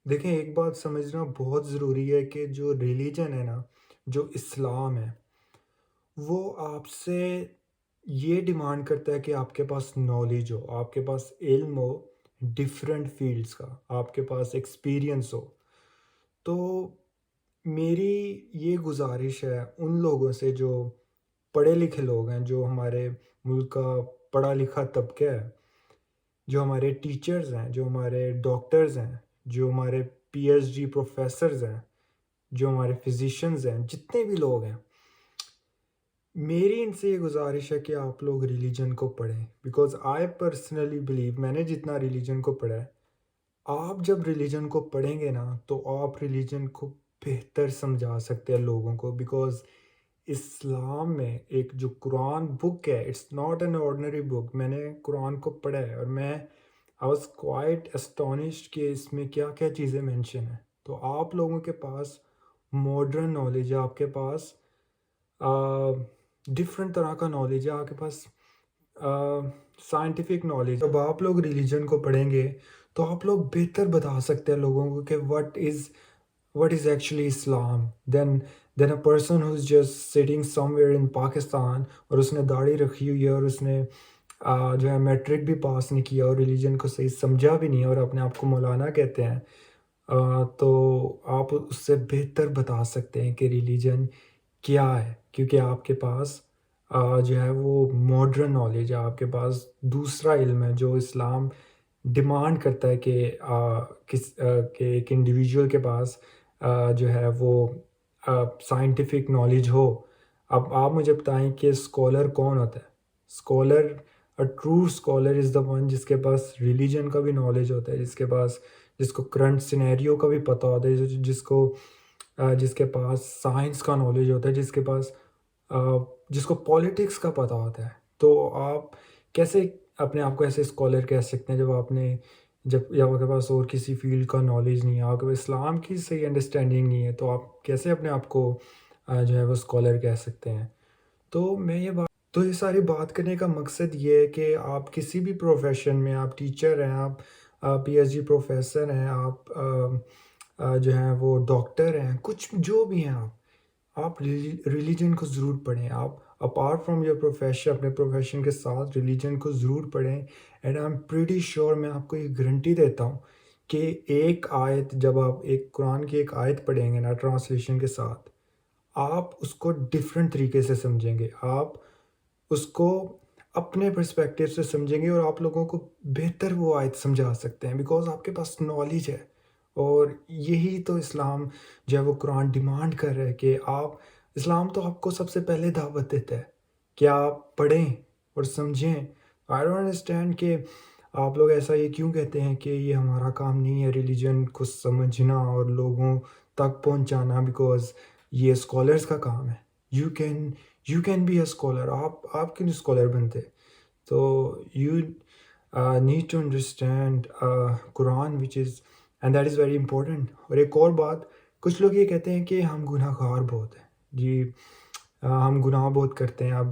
دیکھیں ایک بات سمجھنا بہت ضروری ہے کہ جو ریلیجن ہے نا، جو اسلام ہے، وہ آپ سے یہ ڈیمانڈ کرتا ہے کہ آپ کے پاس نالج ہو، آپ کے پاس علم ہو ڈفرینٹ فیلڈس کا، آپ کے پاس ایکسپیرینس ہو۔ تو میری یہ گزارش ہے ان لوگوں سے جو پڑھے لکھے لوگ ہیں، جو ہمارے ملک کا پڑھا لکھا طبقہ ہے، جو ہمارے ٹیچرز ہیں، جو ہمارے ڈاکٹرز ہیں، جو ہمارے پی ایچ ڈی پروفیسرز ہیں، جو ہمارے فزیشینز ہیں، جتنے بھی لوگ ہیں، میری ان سے یہ گزارش ہے کہ آپ لوگ ریلیجن کو پڑھیں، بیکاز آئی پرسنلی بلیو، میں نے جتنا ریلیجن کو پڑھا ہے، آپ جب ریلیجن کو پڑھیں گے نا تو آپ ریلیجن کو بہتر سمجھا سکتے ہیں لوگوں کو، بیکاز اسلام میں ایک جو قرآن بک ہے، اٹس ناٹ این آرڈنری بک۔ میں نے قرآن کو پڑھا ہے اور میں آئی واز کوائٹ اسٹونشڈ کہ اس میں کیا کیا چیزیں مینشن ہیں۔ تو آپ لوگوں کے پاس ماڈرن نالج ہے، آپ کے پاس ڈفرینٹ طرح کا نالج ہے، آپ کے پاس سائنٹیفک نالج۔ جب آپ لوگ ریلیجن کو پڑھیں گے تو آپ لوگ بہتر بتا سکتے ہیں لوگوں کو کہ what is actually Islam than a person who's just sitting somewhere in Pakistan اور اس نے داڑھی رکھی ہوئی ہے اور اس نے جو ہے میٹرک بھی پاس نہیں کیا اور ریلیجن کو صحیح سمجھا بھی نہیں اور اپنے آپ کو مولانا کہتے ہیں۔ تو آپ اس سے بہتر بتا سکتے ہیں کہ ریلیجن کیا ہے، کیونکہ آپ کے پاس جو ہے وہ ماڈرن نالج ہے، آپ کے پاس دوسرا علم ہے جو اسلام ڈیمانڈ کرتا ہے کہ کہ ایک انڈیویجول کے پاس جو ہے وہ سائنٹیفک نالج ہو۔ اب آپ مجھے بتائیں کہ اسکالر کون ہوتا ہے؟ Scholar, true scholar is the one جس کے پاس ریلیجن کا بھی نالج ہوتا ہے، جس کو کرنٹ سینیریو کا بھی پتہ ہوتا ہے، جس کے پاس سائنس کا نالج ہوتا ہے، جس کو پالیٹکس کا پتہ ہوتا ہے۔ تو آپ کیسے اپنے آپ کو ایسے اسکالر کہہ سکتے ہیں جب آپ کے پاس اور کسی فیلڈ کا نالج نہیں ہے، آپ کے پاس اسلام کی صحیح انڈرسٹینڈنگ نہیں ہے، تو آپ کیسے اپنے آپ کو جو ہے وہ اسکالر کہہ سکتے ہیں؟ تو یہ ساری بات کرنے کا مقصد یہ ہے کہ آپ کسی بھی پروفیشن میں، آپ ٹیچر ہیں، آپ پی ایچ ڈی پروفیسر ہیں، آپ جو ہیں وہ ڈاکٹر ہیں، کچھ جو بھی ہیں، آپ ریلیجن کو ضرور پڑھیں۔ آپ اپارٹ فرام یور پروفیشن، اپنے پروفیشن کے ساتھ ریلیجن کو ضرور پڑھیں، and I am pretty sure, میں آپ کو یہ گارنٹی دیتا ہوں کہ ایک آیت، جب آپ ایک قرآن کی ایک آیت پڑھیں گے نا ٹرانسلیشن کے ساتھ، آپ اس کو ڈفرینٹ طریقے سے سمجھیں گے، آپ اس کو اپنے پرسپیکٹیو سے سمجھیں گے اور آپ لوگوں کو بہتر وہ آیت سمجھا سکتے ہیں، بیکاز آپ کے پاس نالج ہے۔ اور یہی تو اسلام جو ہے وہ قرآن ڈیمانڈ کر رہا ہے کہ اسلام تو آپ کو سب سے پہلے دعوت دیتا ہے کہ آپ پڑھیں اور سمجھیں۔ آئی ڈونٹ انڈرسٹینڈ کہ آپ لوگ ایسا یہ کیوں کہتے ہیں کہ یہ ہمارا کام نہیں ہے ریلیجن کو سمجھنا اور لوگوں تک پہنچانا، بیکاز یہ اسکالرس کا کام ہے۔ You can be a scholar, آپ کیوں اسکالر بنتے؟ تو you need to understand Quran which is, and that is very important. اور ایک اور بات، کچھ لوگ یہ کہتے ہیں کہ ہم گناہ گار بہت ہیں جی، ہم گناہ بہت کرتے ہیں۔ اب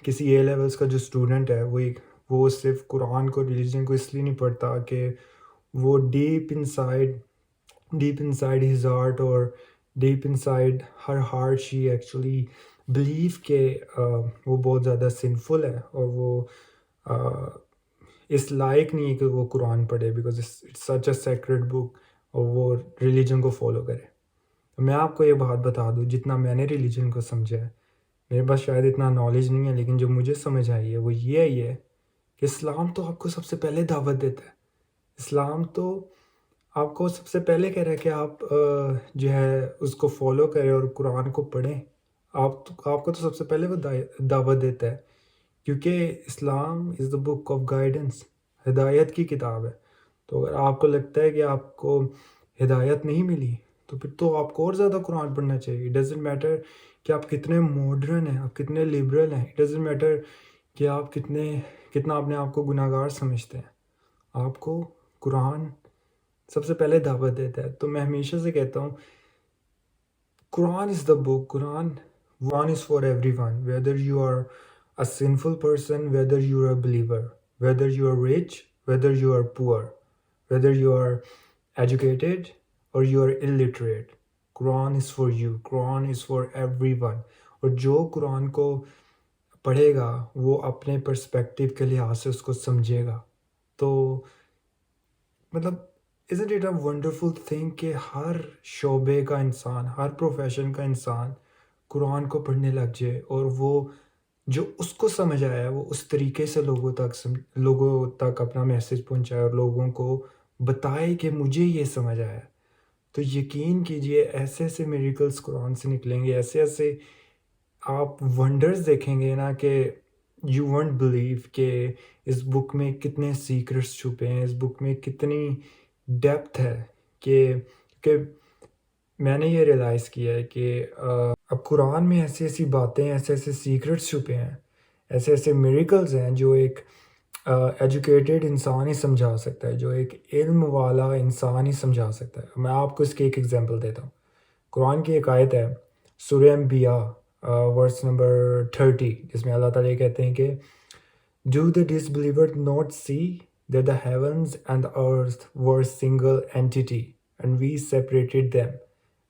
کسی اے لیولس کا جو اسٹوڈنٹ ہے، وہ صرف قرآن کو، ریلیجن کو اس لیے نہیں پڑھتا کہ وہ ڈیپ انسائڈ ہز ہارٹ اور deep inside her heart she actually believe کہ وہ بہت زیادہ سنفل ہے اور وہ اس لائق نہیں ہے کہ وہ قرآن پڑھے، because it's such a sacred book, اور وہ ریلیجن کو فالو کرے۔ میں آپ کو یہ بات بتا دوں، جتنا میں نے ریلیجن کو سمجھا ہے، میرے پاس شاید اتنا نالج نہیں ہے، لیکن جو مجھے سمجھ آئی ہے وہ یہ ہے کہ اسلام تو آپ کو سب سے پہلے دعوت دیتا ہے۔ اسلام تو آپ کو سب سے پہلے کہہ رہا ہے کہ آپ جو ہے اس کو فالو کریں اور قرآن کو پڑھیں۔ آپ کو تو سب سے پہلے وہ دعوت دیتا ہے، کیونکہ اسلام از دا بک آف گائیڈنس، ہدایت کی کتاب ہے۔ تو اگر آپ کو لگتا ہے کہ آپ کو ہدایت نہیں ملی، تو پھر تو آپ کو اور زیادہ قرآن پڑھنا چاہیے۔ اٹ ڈزنٹ میٹر کہ آپ کتنے ماڈرن ہیں، آپ کتنے لبرل ہیں، اٹ ڈزنٹ میٹر کہ آپ کتنا اپنے آپ کو گناہ گار سمجھتے ہیں، آپ کو قرآن سب سے پہلے دعوت دیتا ہے۔ تو میں ہمیشہ سے کہتا ہوں، Quran is the book, Quran is for everyone, whether you are a sinful person, whether you are a believer, whether you are rich, whether you are poor, whether you are educated or you are illiterate. Quran is for you, Quran is for everyone. اور جو قرآن کو پڑھے گا وہ اپنے perspective کے لحاظ سے اس کو سمجھے گا. تو مطلب isn't it a wonderful thing کہ ہر شعبے کا انسان، ہر پروفیشن کا انسان قرآن کو پڑھنے لگ جائے اور وہ جو اس کو سمجھ آیا ہے وہ اس طریقے سے لوگوں تک اپنا میسج پہنچائے اور لوگوں کو بتائے کہ مجھے یہ سمجھ آیا. تو یقین کیجئے ایسے ایسے میریکلز قرآن سے نکلیں گے، ایسے ایسے آپ ونڈرز دیکھیں گے نا کہ یو وونٹ بلیو کہ اس بک میں کتنے سیکرٹس چھپے ہیں، اس بک میں کتنی ڈیپتھ ہے. کہ میں نے یہ ریئلائز کیا ہے کہ اب قرآن میں ایسی ایسی باتیں، ایسے ایسے سیکرٹس چھپے ہیں، ایسے ایسے میریکلز ہیں جو ایک ایجوکیٹڈ انسان ہی سمجھا سکتا ہے، جو ایک علم والا انسان ہی سمجھا سکتا ہے. میں آپ کو اس کی ایک ایگزامپل دیتا ہوں. قرآن کی ایک آیت ہے سورہ انبیاء ورس نمبر 30، جس میں اللہ تعالیٰ یہ کہتے ہیں کہ Do the disbeliever not see that the heavens and the earth were single entity and we separated them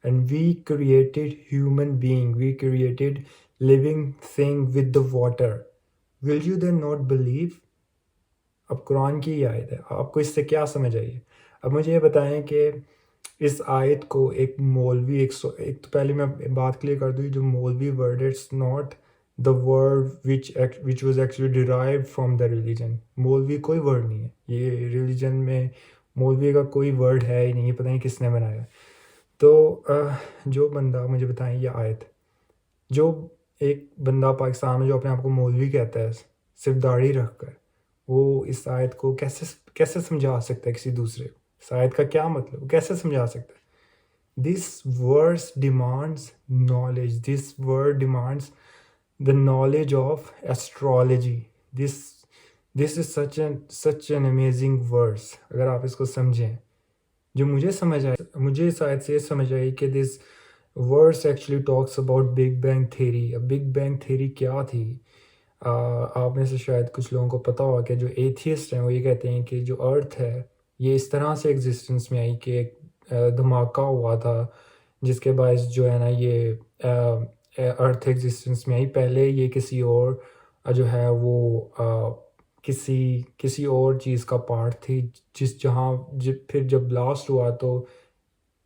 and we created human being, we created living thing with the water. Will you then not believe? اب قرآن کی یہ آیت ہے، آپ کو اس سے کیا سمجھ آئی ہے؟ اب مجھے یہ بتائیں کہ اس آیت کو ایک مولوی ایک تو پہلے میں بات کلیئر کر دوں، جو maulvi word it's not the word which was actually derived from the religion. مولوی کوئی ورڈ نہیں ہے، یہ ریلیجن میں مولوی کا کوئی ورڈ ہے ہی نہیں، یہ پتہ نہیں کس نے بنایا. تو جو بندہ مجھے بتائیں یہ آیت، جو ایک بندہ پاکستان میں جو اپنے آپ کو مولوی کہتا ہے صرف داڑھی رکھ کر، وہ اس آیت کو کیسے سمجھا سکتا ہے کسی دوسرے کو؟ اس آیت کا کیا مطلب، کیسے سمجھا سکتا ہے؟ This verse demands knowledge. This word demands the knowledge of astrology. This is such an amazing verse. اگر آپ اس کو سمجھیں، جو مجھے اس آیت سے یہ سمجھ آئی کہ this verse actually talks about Big Bang Theory. Big Bang Theory کیا تھی؟ آپ میں سے شاید کچھ لوگوں کو پتہ ہوگا کہ جو ایتھیسٹ ہیں وہ یہ کہتے ہیں کہ جو ارتھ ہے یہ اس طرح سے ایگزسٹنس میں آئی کہ ایک دھماکہ ہوا تھا جس کے باعث جو ہے نا یہ ارتھ ایگزسٹنس میں آئی. پہلے یہ کسی اور جو ہے وہ کسی اور چیز کا پارٹ تھی، پھر جب بلاسٹ ہوا تو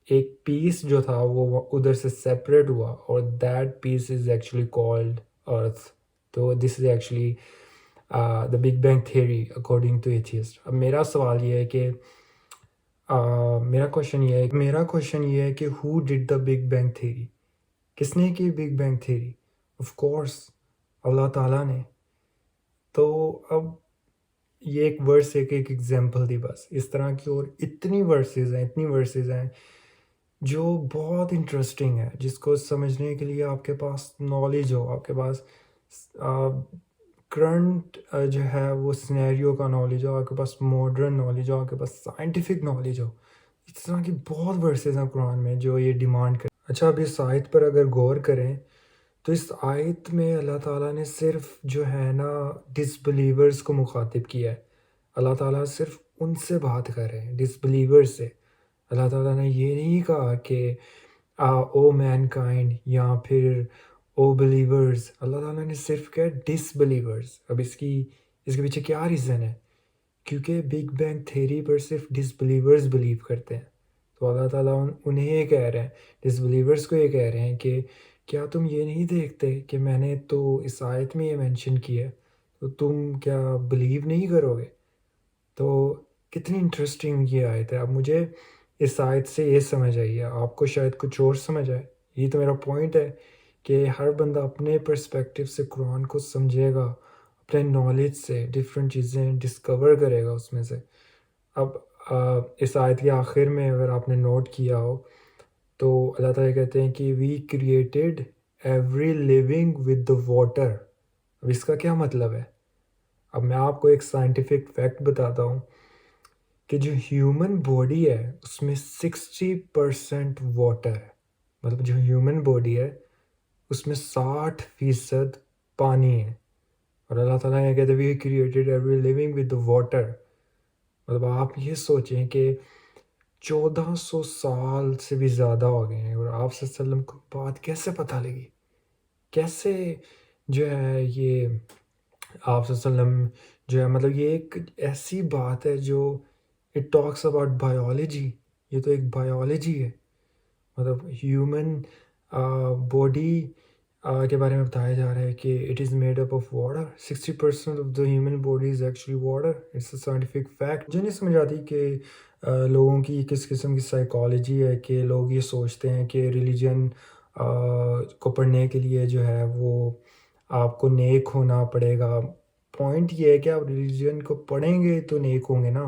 ایک پیس جو تھا وہ ادھر سے سیپریٹ ہوا اور that piece is actually called earth. تو this is actually the big bang theory according to atheist. اب میرا سوال یہ ہے کہ میرا کوشچن یہ ہے کہ who did the big bang theory? کس نے کی big bang theory? Of course Allah تعالیٰ نے. تو اب یہ ایک ورس ایک ایگزامپل دی بس. اس طرح کی اور اتنی ورسز ہیں جو بہت انٹرسٹنگ ہے، جس کو سمجھنے کے لیے آپ کے پاس نالج ہو، آپ کے پاس کرنٹ جو ہے وہ سینیریو کا نالج ہو، آپ کے پاس ماڈرن نالج ہو، آپ کے پاس سائنٹیفک نالج ہو. اس طرح کی بہت ورسز ہیں قرآن میں جو یہ ڈیمانڈ کریں. اچھا، اب اس آیت پر اگر غور کریں تو اس آیت میں اللہ تعالیٰ نے صرف جو ہے نا ڈس بلیورز کو مخاطب کیا ہے. اللہ تعالیٰ صرف ان سے بات کر رہے ہیں، ڈس بلیورز سے. اللہ تعالیٰ نے یہ نہیں کہا کہ او مین کائنڈ یا پھر او بلیورز. اللہ تعالیٰ نے صرف کہا ڈس بلیورز. اب اس کے پیچھے کیا ریزن ہے؟ کیونکہ بگ بینگ تھیوری پر صرف ڈس بلیورز بلیو کرتے ہیں. تو اللہ تعالیٰ انہیں یہ کہہ رہے ہیں، ڈس بلیورز کو یہ کہہ رہے ہیں کہ کیا تم یہ نہیں دیکھتے کہ میں نے تو اس آیت میں یہ مینشن کیا ہے، تو تم کیا بلیو نہیں کرو گے؟ تو کتنی انٹرسٹنگ یہ آیت ہے. اب مجھے اس آیت سے یہ سمجھ آئی ہے، آپ کو شاید کچھ اور سمجھ آئے. یہ تو میرا پوائنٹ ہے کہ ہر بندہ اپنے پرسپیکٹیو سے قرآن کو سمجھے گا، اپنے نالج سے ڈفرینٹ چیزیں ڈسکور کرے گا اس میں سے. اب اس آیت کے آخر میں اگر آپ نے نوٹ کیا ہو تو اللہ تعالیٰ کہتے ہیں کہ we created every living with the water. اب اس کا کیا مطلب ہے؟ اب میں آپ کو ایک سائنٹیفک فیکٹ بتاتا ہوں کہ جو ہیومن باڈی ہے اس میں 60% واٹر ہے. مطلب جو ہیومن باڈی ہے اس میں 60% پانی ہے. اور اللہ تعالیٰ یہ کہتے ہیں we created every living with the water. مطلب آپ یہ سوچیں کہ 1400 سال سے بھی زیادہ ہو گئے ہیں، اور آپ صلی اللہ علیہ وسلم کو بات کیسے پتہ لگی؟ کیسے جو ہے یہ آپ صلی اللہ علیہ وسلم جو ہے، مطلب یہ ایک ایسی بات ہے جو اٹ ٹاکس اباؤٹ بایولوجی. یہ تو ایک بایولوجی ہے. مطلب ہیومن باڈی کے بارے میں بتایا جا رہا ہے کہ it is made up of water. 60% of the human body is actually water. It's a scientific fact. مجھے نہیں سمجھ آتی کہ لوگوں کی کس قسم کی سائیکالوجی ہے کہ لوگ یہ سوچتے ہیں کہ ریلیجن کو پڑھنے کے لیے جو ہے وہ آپ کو نیک ہونا پڑے گا. پوائنٹ یہ ہے کہ آپ ریلیجن کو پڑھیں گے تو نیک ہوں گے نا.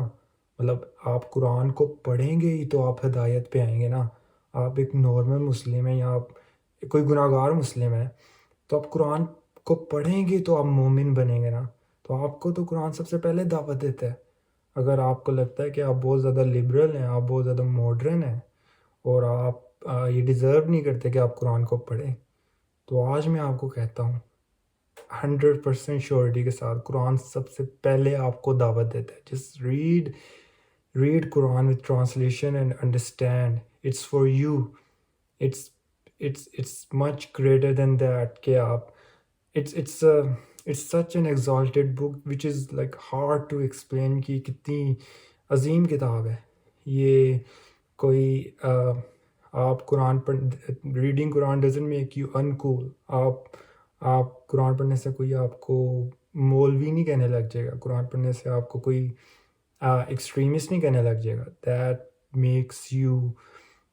مطلب آپ قرآن کو پڑھیں گے ہی تو آپ ہدایت پہ آئیں گے نا. آپ ایک نارمل مسلم ہیں یا آپ کوئی گناہ گار مسلم ہے تو آپ قرآن کو پڑھیں گے تو آپ مومن بنیں گے نا. تو آپ کو تو قرآن سب سے پہلے دعوت دیتا ہے. اگر آپ کو لگتا ہے کہ آپ بہت زیادہ لبرل ہیں، آپ بہت زیادہ ماڈرن ہیں اور آپ یہ ڈیزرو نہیں کرتے کہ آپ قرآن کو پڑھیں، تو آج میں آپ کو کہتا ہوں 100% شیورٹی کے ساتھ قرآن سب سے پہلے آپ کو دعوت دیتا ہے. Just read Quran with translation and understand. It's for you. It's much greater than that کہ آپ it's such an exalted book which is like hard to explain کہ کتنی عظیم کتاب ہے یہ. کوئی آپ قرآن پڑھ reading Quran doesn't make you uncool. آپ قرآن پڑھنے سے کوئی آپ کو مولوی نہیں کہنے لگ جائے گا. قرآن پڑھنے سے آپ کو کوئی ایکسٹریمسٹ نہیں کہنے لگ جائے گا. That makes you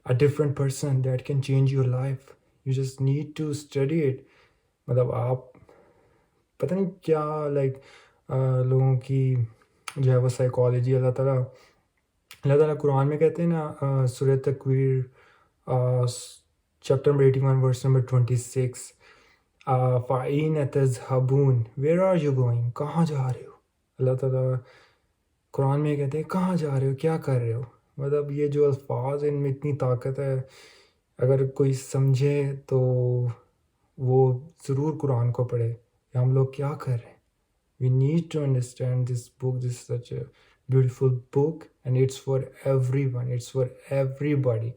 a different person that can change your life. You just need to study it. مطلب آپ پتہ نہیں کیا لائک لوگوں کی جو ہے وہ سائیکالوجی. اللہ تعالیٰ قرآن میں کہتے ہیں نا، سورہ Takwir chapter number 81 verse number 26، فَأَيْنَ تَذْهَبُونَ ویئر آر یو گوئنگ، کہاں جا رہے ہو. اللہ تعالیٰ قرآن میں کہتے ہیں کہاں جا رہے ہو، کیا کر رہے ہو. مطلب یہ جو الفاظ ان میں اتنی طاقت ہے. اگر کوئی سمجھے تو وہ ضرور قرآن کو پڑھے کہ ہم لوگ کیا کر رہے ہیں. We need to understand this book. This is such a beautiful book and it's for everyone. It's for everybody.